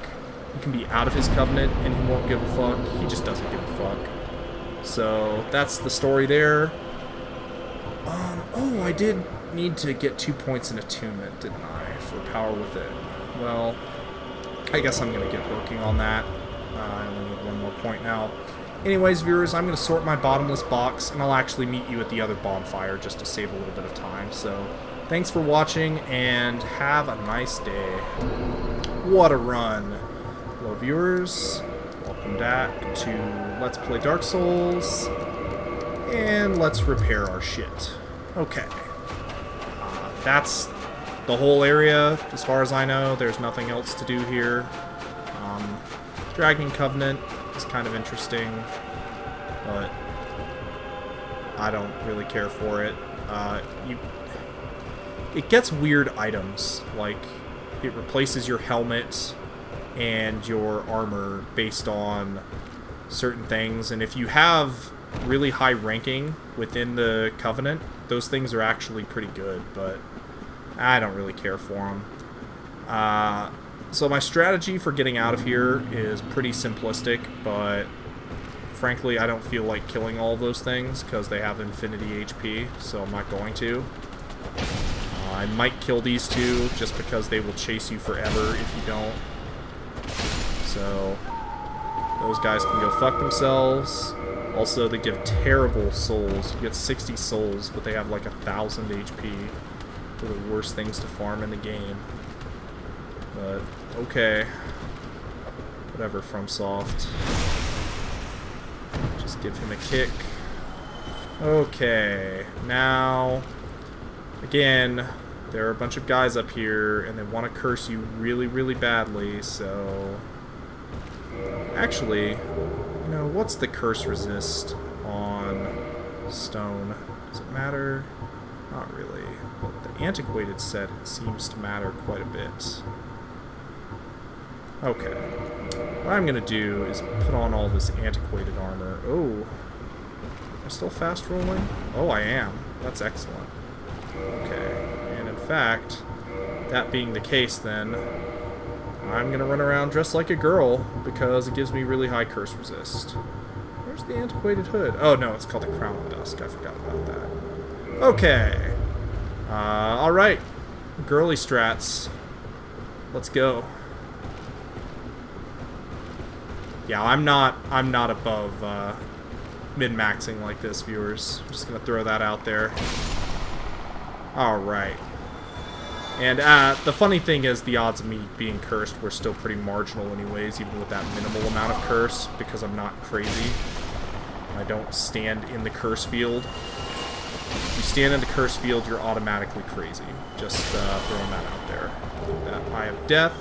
S1: You can be out of his covenant and he won't give a fuck. He just doesn't give a fuck. So that's the story there. Oh, I did need to get 2 points in attunement, didn't I, for Power Within? Well, I guess I'm going to get working on that. I only need 1 more point now. Anyways, viewers, I'm going to sort my bottomless box, and I'll actually meet you at the other bonfire just to save a little bit of time. So, thanks for watching, and have a nice day. What a run. Hello, viewers. Welcome back to Let's Play Dark Souls, and let's repair our shit. Okay. That's the whole area, as far as I know. There's nothing else to do here. Dragon Covenant is kind of interesting, but I don't really care for it. It gets weird items, like it replaces your helmet and your armor based on certain things, and if you have really high ranking within the Covenant, those things are actually pretty good, but I don't really care for them. So my strategy for getting out of here is pretty simplistic, but frankly I don't feel like killing all of those things because they have infinity HP, so I'm not going to. I might kill these two just because they will chase you forever if you don't. So those guys can go fuck themselves. Also, they give terrible souls. You get 60 souls, but they have like 1,000 HP. They're the worst things to farm in the game. But, okay. Whatever, FromSoft. Just give him a kick. Okay, now, again, there are a bunch of guys up here, and they want to curse you really, really badly, so... Actually, you know, what's the curse resist on stone? Does it matter? Not really. But the antiquated set, it seems to matter quite a bit. Okay. What I'm going to do is put on all this antiquated armor. Oh. Am I still fast rolling? Oh, I am. That's excellent. Okay. And in fact, that being the case then, I'm going to run around dressed like a girl because it gives me really high curse resist. Where's the antiquated hood? Oh, no, it's called the Crown of Dusk. I forgot about that. Okay. Alright. Girly strats. Let's go. Yeah, I'm not above min-maxing like this, viewers. I'm just gonna throw that out there. Alright. And the funny thing is the odds of me being cursed were still pretty marginal anyways, even with that minimal amount of curse, because I'm not crazy. I don't stand in the curse field. If you stand in the curse field, you're automatically crazy. Just throwing that out there. That Eye of Death.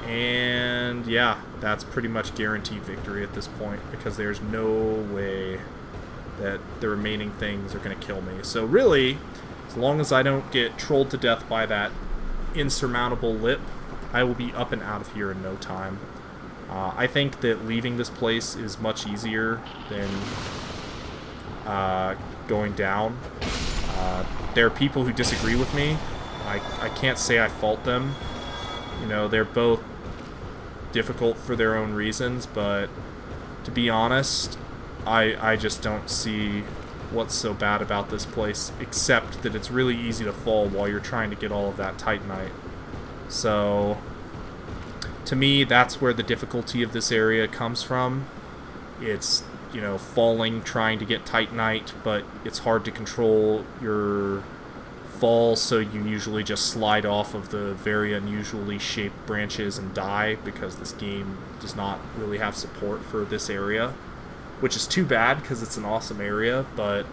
S1: And yeah, that's pretty much guaranteed victory at this point, because there's no way that the remaining things are going to kill me. So really, as long as I don't get trolled to death by that insurmountable lip, I will be up and out of here in no time. I think that leaving this place is much easier than going down. There are people who disagree with me. I can't say I fault them. You know, they're both difficult for their own reasons, but to be honest, I just don't see what's so bad about this place, except that it's really easy to fall while you're trying to get all of that Titanite. So, to me, that's where the difficulty of this area comes from. It's, you know, falling, trying to get Titanite, but it's hard to control your fall, so you usually just slide off of the very unusually shaped branches and die, because this game does not really have support for this area, which is too bad because it's an awesome area. But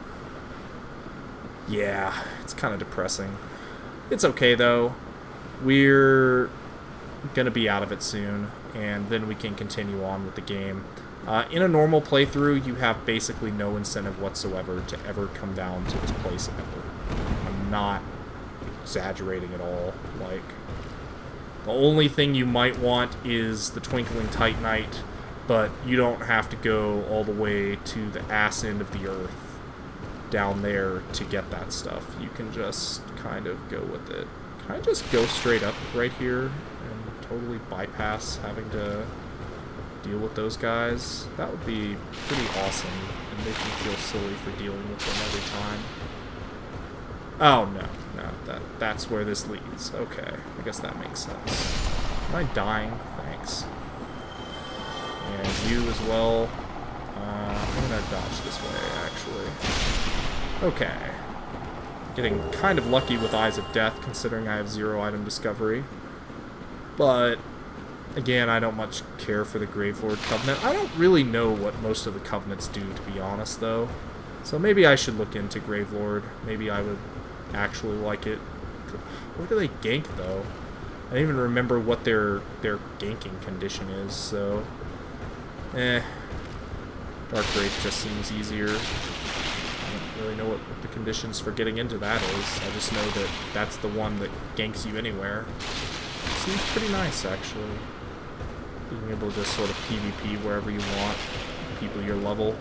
S1: yeah, it's kind of depressing. It's okay though. We're gonna be out of it soon, and then we can continue on with the game. In a normal playthrough, you have basically no incentive whatsoever to ever come down to this place ever. I'm not exaggerating at all. Like, the only thing you might want is the Twinkling Titanite, but you don't have to go all the way to the ass end of the earth down there to get that stuff. You can just kind of go with it. Can I just go straight up right here and totally bypass having to deal with those guys? That would be pretty awesome and make me feel silly for dealing with them every time. Oh, no. That's where this leads. Okay, I guess that makes sense. Am I dying? Thanks. And you as well. I'm gonna dodge this way, actually. Okay. Getting kind of lucky with Eyes of Death, considering I have 0 item discovery. But again, I don't much care for the Gravelord Covenant. I don't really know what most of the Covenants do, to be honest, though. So maybe I should look into Gravelord. Maybe I would actually like it. Where do they gank, though? I don't even remember what their ganking condition is, so... Dark Wraith just seems easier. I don't really know what the conditions for getting into that is. I just know that that's the one that ganks you anywhere. Seems pretty nice, actually. Being able to just sort of PvP wherever you want, people your level.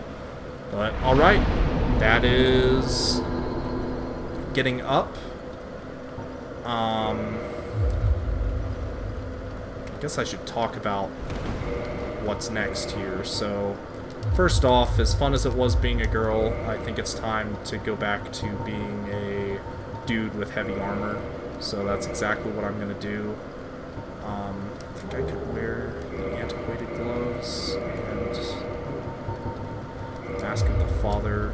S1: But, alright. That is getting up. I guess I should talk about what's next here. So, first off, as fun as it was being a girl, I think it's time to go back to being a dude with heavy armor. So that's exactly what I'm going to do. I think I could wear the antiquated gloves and Mask of the Father.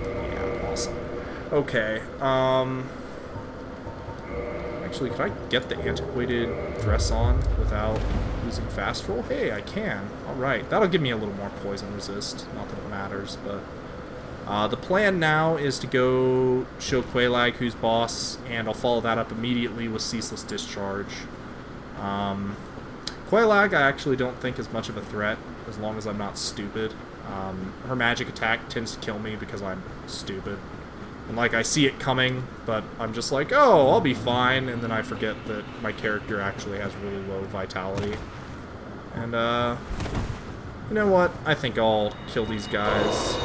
S1: Yeah, awesome. Okay, actually, could I get the antiquated dress on without using fast roll? Hey, I can. Alright, that'll give me a little more poison resist. Not that it matters, but... the plan now is to go show Quelaag who's boss, and I'll follow that up immediately with Ceaseless Discharge. Quelaag I actually don't think is much of a threat, as long as I'm not stupid. Her magic attack tends to kill me because I'm stupid. And, like, I see it coming, but I'm just like, oh, I'll be fine. And then I forget that my character actually has really low vitality. And, you know what? I think I'll kill these guys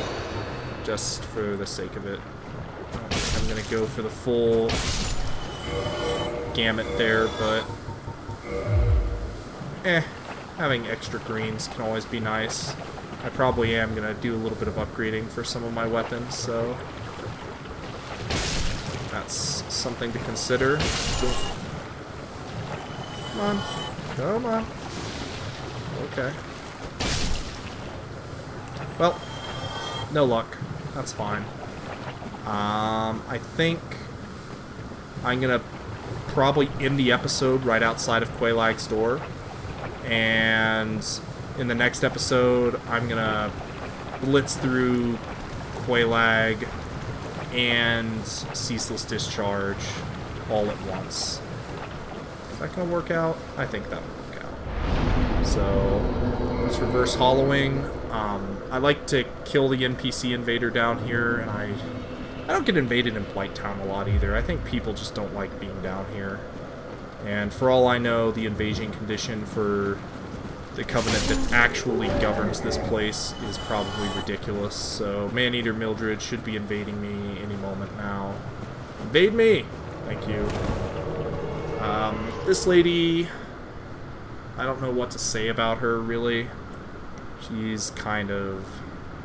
S1: just for the sake of it. I don't think I'm going to go for the full gamut there, but having extra greens can always be nice. I probably am going to do a little bit of upgrading for some of my weapons, so that's something to consider. Come on. Come on. Okay. Well, no luck. That's fine. I think I'm going to probably end the episode right outside of Quaelag's door. And in the next episode, I'm going to blitz through Quaelag and Ceaseless Discharge all at once. Is that going to work out? I think that will work out. So, let's reverse hollowing. I like to kill the NPC invader down here, and I don't get invaded in Blight Town a lot either. I think people just don't like being down here. And for all I know, the invasion condition for the Covenant that actually governs this place is probably ridiculous. So Maneater Mildred should be invading me any moment now. Invade me! Thank you. This lady, I don't know what to say about her, really. She's kind of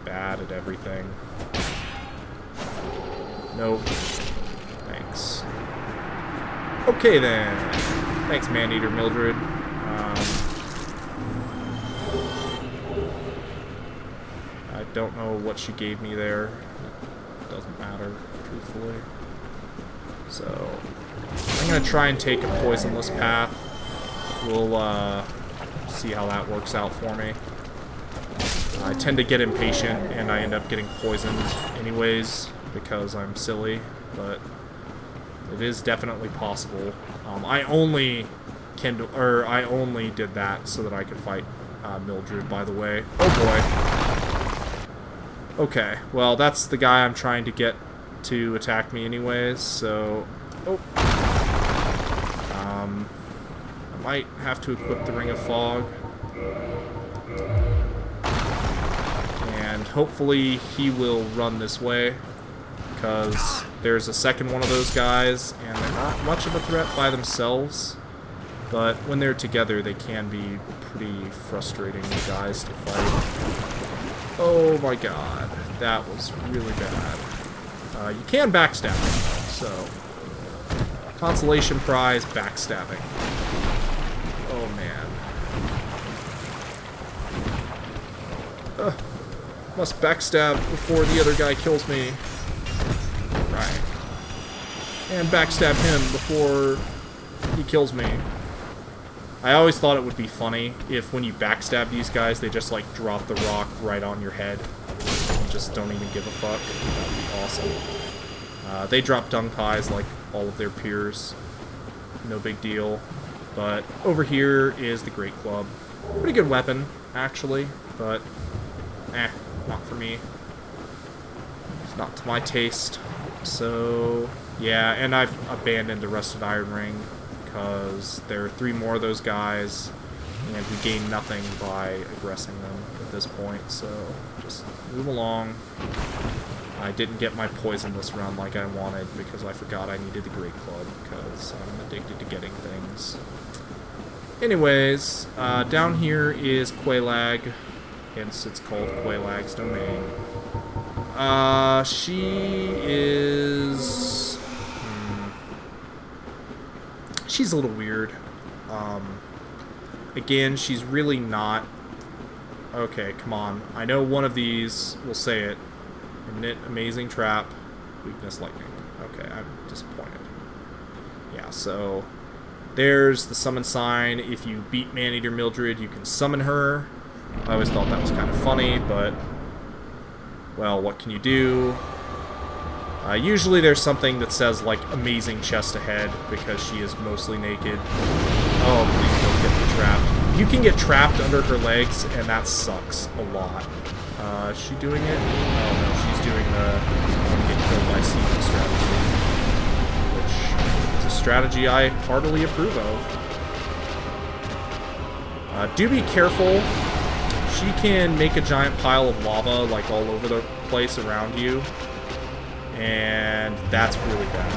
S1: bad at everything. Nope. Thanks. Okay then. Thanks, Maneater Mildred. I don't know what she gave me there. It doesn't matter, truthfully. So, I'm gonna try and take a poisonless path. We'll see how that works out for me. I tend to get impatient and I end up getting poisoned anyways because I'm silly, but it is definitely possible. I only did that so that I could fight Mildred, by the way. Oh boy. Okay, well that's the guy I'm trying to get to attack me anyways, so... Oh. I might have to equip the Ring of Fog. And hopefully he will run this way, because there's a second one of those guys, and they're not much of a threat by themselves, but when they're together they can be pretty frustrating guys to fight. Oh my god, that was really bad. You can backstab them, so... Consolation prize, backstabbing. Oh man. Must backstab before the other guy kills me. Right. And backstab him before he kills me. I always thought it would be funny if when you backstab these guys, they just like drop the rock right on your head. And just don't even give a fuck. That would be awesome. They drop dung pies like all of their peers. No big deal. But over here is the Great Club. Pretty good weapon, actually, but not for me. It's not to my taste. So, yeah, and I've abandoned the Rusted Iron Ring because there are 3 more of those guys, and we gain nothing by aggressing them at this point, so just move along. I didn't get my poisonless run like I wanted because I forgot I needed the Great Club because I'm addicted to getting things. Anyways, down here is Quaelag, hence it's called Quaelag's Domain. She is... she's a little weird. Again, she's really not... Okay, come on. I know one of these will say it. Imminent Amazing Trap, Weakness Lightning. Okay, I'm disappointed. Yeah, so there's the summon sign. If you beat Maneater Mildred, you can summon her. I always thought that was kind of funny, but, well, what can you do? Usually there's something that says, like, Amazing Chest Ahead, because she is mostly naked. Oh, please don't get me trapped. You can get trapped under her legs, and that sucks a lot. Is she doing it? Oh, no, she's doing the... I'm gonna get killed by siege strategy, which is a strategy I heartily approve of. Do be careful. She can make a giant pile of lava, like, all over the place around you, and that's really bad.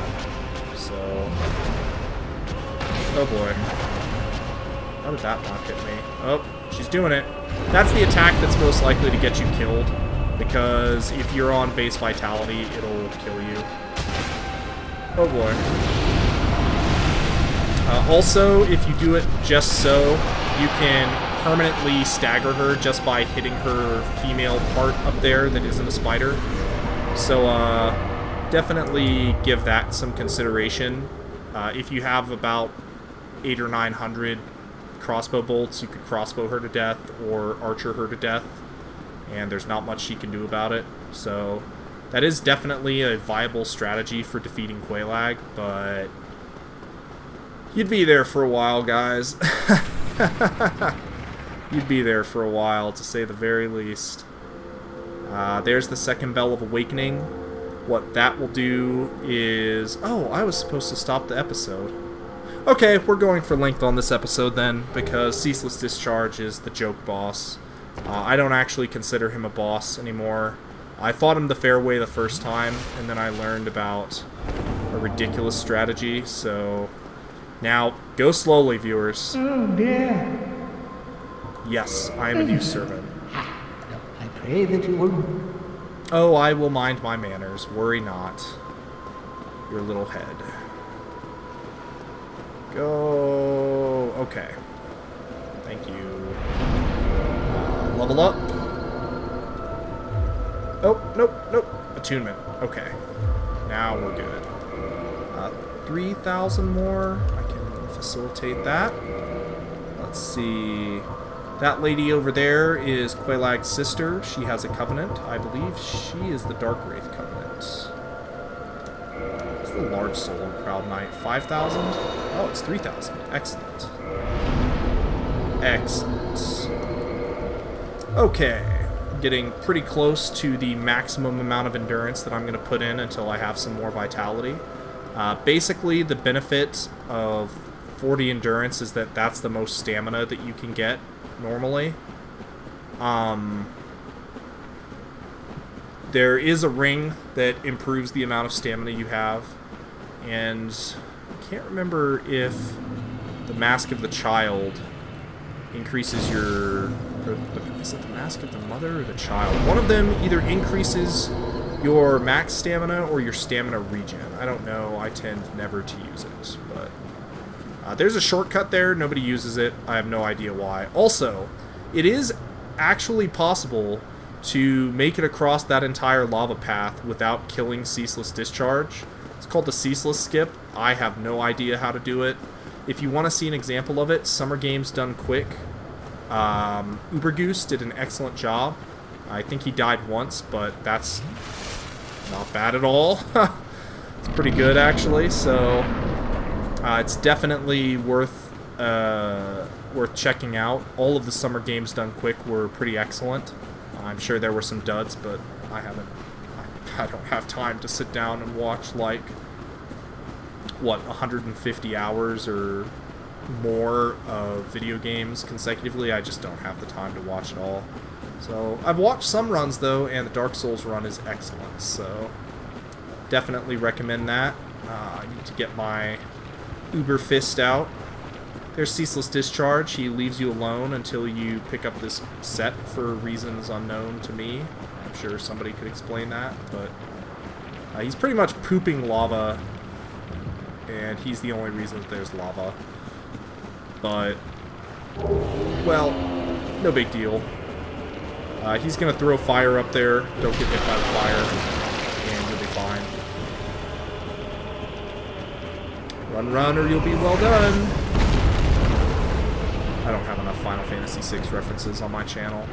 S1: So, oh boy. How did that not hit me? Oh, she's doing it. That's the attack that's most likely to get you killed, because if you're on base vitality, it'll kill you. Oh boy. Also, if you do it just so, you can permanently stagger her just by hitting her female part up there that isn't a spider. So, definitely give that some consideration. If you have about 800 or 900 crossbow bolts, you could crossbow her to death or archer her to death, and there's not much she can do about it. So that is definitely a viable strategy for defeating Quelaag, but you'd be there for a while, guys. You'd be there for a while, to say the very least. There's the second Bell of Awakening. What that will do is... Oh, I was supposed to stop the episode. Okay, we're going for length on this episode then, because Ceaseless Discharge is the joke boss. I don't actually consider him a boss anymore. I fought him the fair way the first time, and then I learned about a ridiculous strategy, so... Now, go slowly, viewers.
S3: Oh, dear.
S1: Yes, I am a new servant.
S3: I pray that you will...
S1: Oh, I will mind my manners. Worry not. Your little head. Go... Okay. Thank you. Level up. Oh, nope, nope. Attunement. Okay. Now we're good. 3,000 more. I can facilitate that. Let's see. That lady over there is Quelaag's sister. She has a covenant. I believe she is the Dark Wraith Covenant. What's the large soul of Proud Knight? 5,000? Oh, it's 3,000. Excellent. Excellent. Okay. Getting pretty close to the maximum amount of endurance that I'm going to put in until I have some more vitality. Basically, the benefit of 40 endurance is that that's the most stamina that you can get normally. There is a ring that improves the amount of stamina you have, and I can't remember if the Mask of the Child increases your... Is it the Mask of the Mother or the Child? One of them either increases your max stamina or your stamina regen. I don't know. I tend never to use it, but there's a shortcut there. Nobody uses it. I have no idea why. Also, it is actually possible to make it across that entire lava path without killing Ceaseless Discharge. It's called the Ceaseless Skip. I have no idea how to do it. If you want to see an example of it, Summer Games Done Quick. Ubergoose did an excellent job. I think he died once, but that's not bad at all. It's pretty good, actually, so it's definitely worth checking out. All of the Summer Games Done Quick were pretty excellent. I'm sure there were some duds, but I don't have time to sit down and watch, like, what, 150 hours or more of video games consecutively. I just don't have the time to watch it all. So, I've watched some runs, though, and the Dark Souls run is excellent, so definitely recommend that. I need to get my Uber Fist out. There's Ceaseless Discharge. He leaves you alone until you pick up this set for reasons unknown to me. I'm sure somebody could explain that, but he's pretty much pooping lava, and he's the only reason that there's lava. But, well, no big deal. He's going to throw fire up there. Don't get hit by the fire, and you'll be fine. Run, run, or you'll be well done. I don't have enough Final Fantasy VI references on my channel.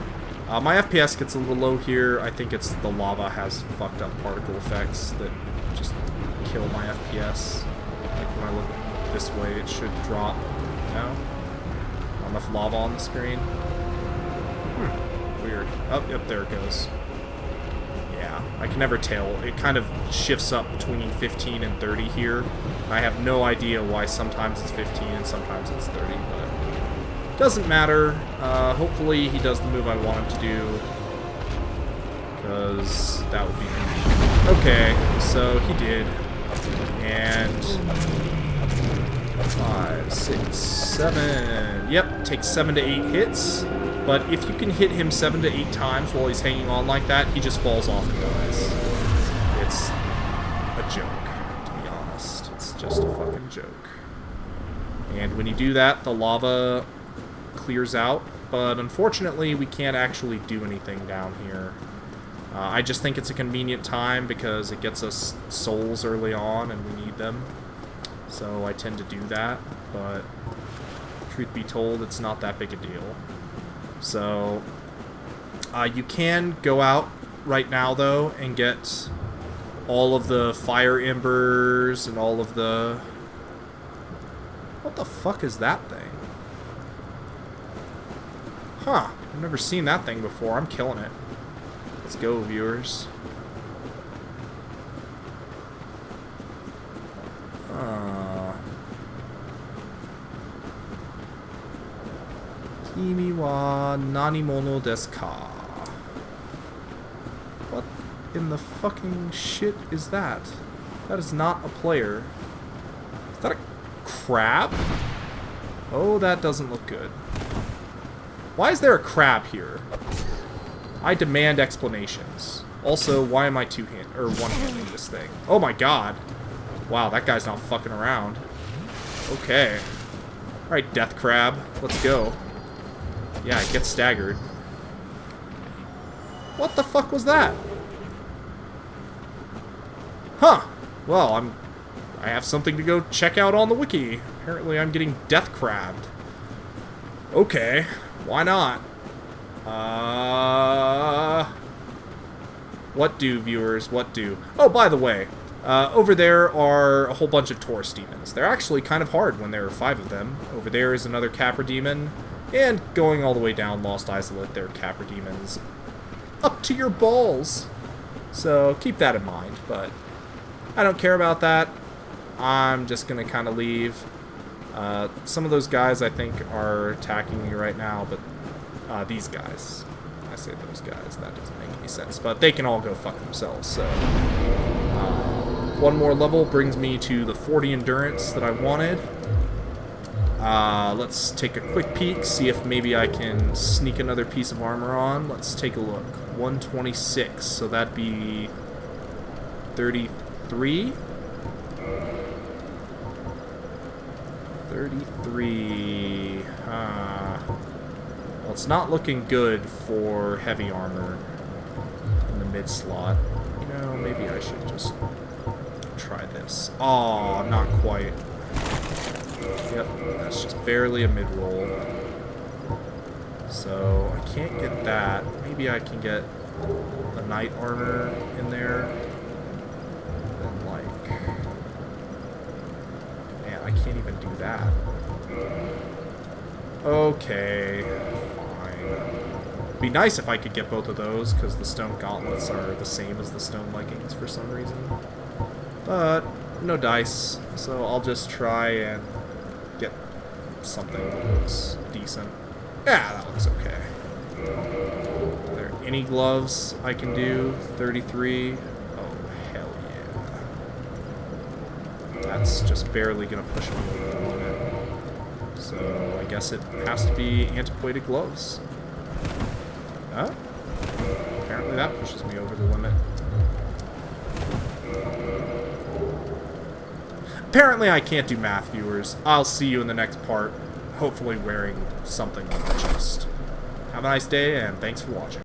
S1: My FPS gets a little low here. I think it's the lava has fucked up particle effects that just kill my FPS. Like when I look this way, it should drop. No? Not enough lava on the screen. Weird. Oh, yep, there it goes. Yeah. I can never tell. It kind of shifts up between 15 and 30 here. I have no idea why sometimes it's 15 and sometimes it's 30, but doesn't matter. Hopefully he does the move I want him to do, because that would be unique. Okay, so he did. And 5, 6, 7. Yep, takes 7 to 8 hits. But if you can hit him 7 to 8 times while he's hanging on like that, he just falls off and dies. It's a joke, to be honest. It's just a fucking joke. And when you do that, the lava clears out. But unfortunately, we can't actually do anything down here. I just think it's a convenient time because it gets us souls early on and we need them. So I tend to do that. But truth be told, it's not that big a deal. So, you can go out right now, though, and get all of the fire embers and all of the... What the fuck is that thing? Huh. I've never seen that thing before. I'm killing it. Let's go, viewers. Kimi wa nanimono desu ka? What in the fucking shit is that? That is not a player. Is that a crab? Oh, that doesn't look good. Why is there a crab here? I demand explanations. Also, why am I one-handing this thing? Oh my god. Wow, that guy's not fucking around. Okay. Alright, death crab. Let's go. Yeah, it gets staggered. What the fuck was that? Huh. Well, I have something to go check out on the wiki. Apparently I'm getting death crabbed. Okay. Why not? What do, viewers? What do? Oh, by the way, over there are a whole bunch of Taurus demons. They're actually kind of hard when there are 5 of them. Over there is another Capra demon. And going all the way down Lost Isolate, there are Capra demons. Up to your balls! So, keep that in mind, but I don't care about that. I'm just gonna kind of leave. Some of those guys, I think, are attacking me right now, but these guys. I say those guys, that doesn't make any sense. But they can all go fuck themselves, so... one more level brings me to the 40 endurance that I wanted. Let's take a quick peek, see if maybe I can sneak another piece of armor on. Let's take a look. 126, so that'd be 33? 33. Well, it's not looking good for heavy armor in the mid slot. You know, maybe I should just try this. Oh, not quite. Yep, that's just barely a mid-roll. So, I can't get that. Maybe I can get the knight armor in there. And, like... Man, I can't even do that. Okay, fine. It'd be nice if I could get both of those, because the stone gauntlets are the same as the stone leggings for some reason. But, no dice, so I'll just try and get something that looks decent. Yeah, that looks okay. Are there any gloves I can do? 33? Oh, hell yeah. That's just barely gonna push me over the limit. So, I guess it has to be antiquated gloves. Huh? Apparently that pushes me over the limit. Apparently I can't do math, viewers. I'll see you in the next part, hopefully wearing something on my chest. Have a nice day, and thanks for watching.